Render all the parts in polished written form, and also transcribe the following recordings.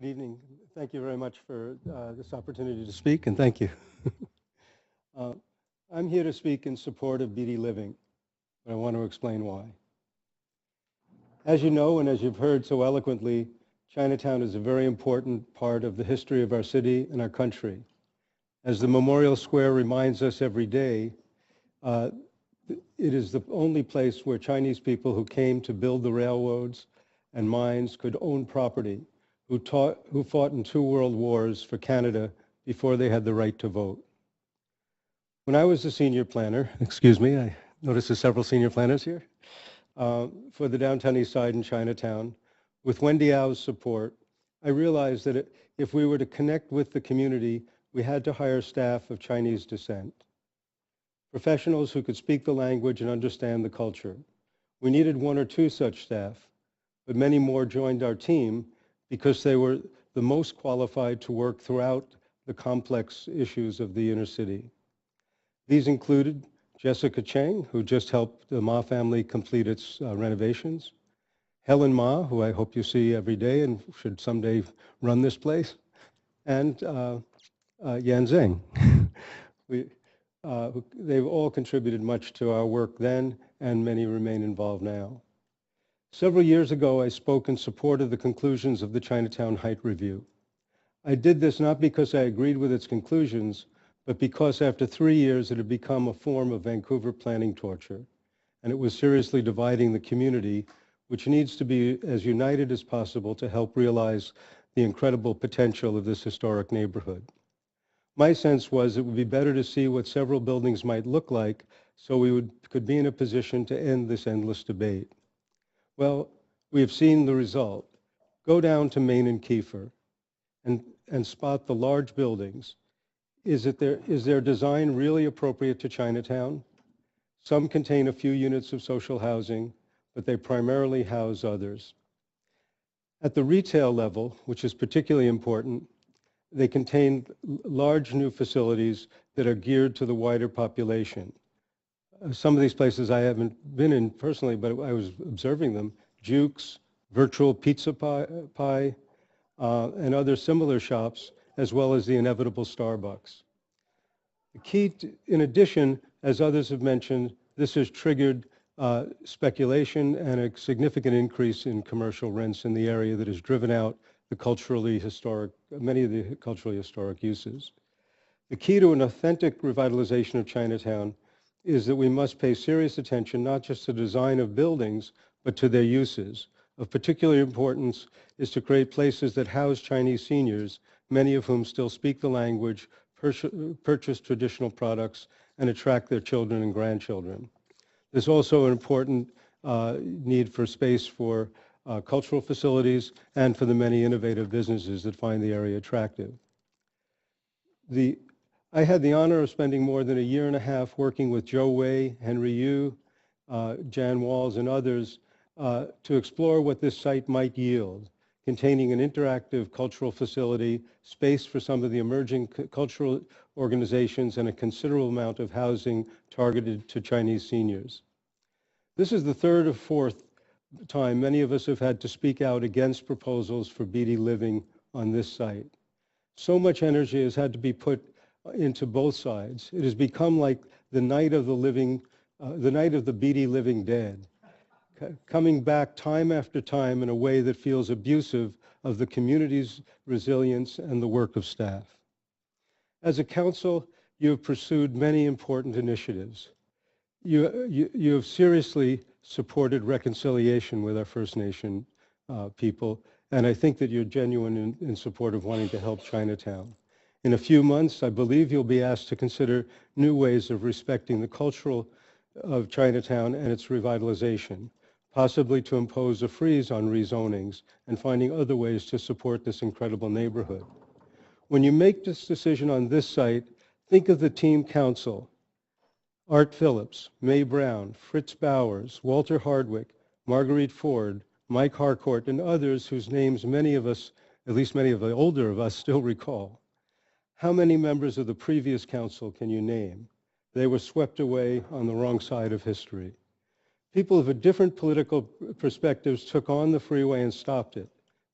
Good evening. Thank you very much for this opportunity to speak, and thank you. uh, I'm here to speak in support of BD Living, but I want to explain why. As you know, and as you've heard so eloquently, Chinatown is a very important part of the history of our city and our country. As the Memorial Square reminds us every day, uh, it is the only place where Chinese people who came to build the railroads and mines could own property, who fought in 2 world wars for Canada before they had the right to vote. When I was a senior planner, excuse me, I noticed there's several senior planners here, for the Downtown East Side in Chinatown, with Wendy Au's support, I realized that if we were to connect with the community, we had to hire staff of Chinese descent, professionals who could speak the language and understand the culture. We needed 1 or 2 such staff, but many more joined our team because they were the most qualified to work throughout the complex issues of the inner city. These included Jessica Cheng, who just helped the Ma family complete its renovations, Helen Ma, who I hope you see every day and should someday run this place, and Yan Zheng. They've all contributed much to our work then, and many remain involved now. Several years ago, I spoke in support of the conclusions of the Chinatown Height Review. I did this not because I agreed with its conclusions, but because after 3 years it had become a form of Vancouver planning torture, and it was seriously dividing the community, which needs to be as united as possible to help realize the incredible potential of this historic neighborhood. My sense was it would be better to see what several buildings might look like so we could be in a position to end this endless debate. Well, we have seen the result. Go down to Main and Keefer and spot the large buildings. Is their design really appropriate to Chinatown? Some contain a few units of social housing, but they primarily house others. At the retail level, which is particularly important, they contain large new facilities that are geared to the wider population. Some of these places I haven't been in personally, but I was observing them. Jukes, Virtual Pizza Pie, and other similar shops, as well as the inevitable Starbucks. The key, in addition, as others have mentioned, this has triggered speculation and a significant increase in commercial rents in the area that has driven out the many of the culturally historic uses. The key to an authentic revitalization of Chinatown is that we must pay serious attention not just to the design of buildings, but to their uses. Of particular importance is to create places that house Chinese seniors, many of whom still speak the language, purchase traditional products, and attract their children and grandchildren. There's also an important need for space for cultural facilities and for the many innovative businesses that find the area attractive. I had the honor of spending more than 1.5 years working with Joe Wei, Henry Yu, Jan Walls, and others to explore what this site might yield, containing an interactive cultural facility, space for some of the emerging cultural organizations, and a considerable amount of housing targeted to Chinese seniors. This is the 3rd or 4th time many of us have had to speak out against proposals for BD Living on this site. So much energy has had to be put into both sides. It has become like the night of the BD Living dead, coming back time after time in a way that feels abusive of the community's resilience and the work of staff. As a council, you have pursued many important initiatives. You have seriously supported reconciliation with our First Nation people, and I think that you're genuine in support of wanting to help Chinatown. In a few months, I believe you'll be asked to consider new ways of respecting the cultural of Chinatown and its revitalization, possibly to impose a freeze on rezonings and finding other ways to support this incredible neighborhood. When you make this decision on this site, think of the team council: Art Phillips, May Brown, Fritz Bowers, Walter Hardwick, Marguerite Ford, Mike Harcourt, and others whose names many of us, at least many of the older of us, still recall. How many members of the previous council can you name? They were swept away on the wrong side of history. People of different political perspectives took on the freeway and stopped it.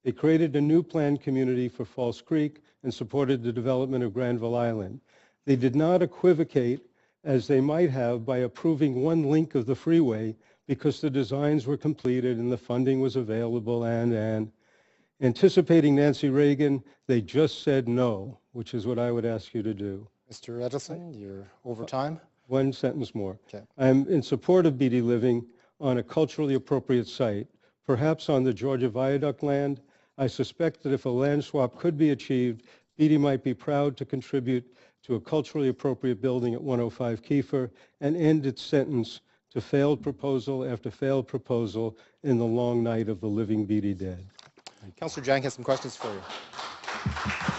They created a new planned community for False Creek and supported the development of Granville Island. They did not equivocate, as they might have, by approving one link of the freeway because the designs were completed and the funding was available and anticipating Nancy Reagan, they just said no, which is what I would ask you to do. Mr. Edelson, you're over time. One sentence more. Okay. I'm in support of BD living on a culturally appropriate site, perhaps on the Georgia Viaduct land. I suspect that if a land swap could be achieved, BD might be proud to contribute to a culturally appropriate building at 105 Keefer and end its sentence to failed proposal after failed proposal in the long night of the living BD dead. Councillor Jang has some questions for you.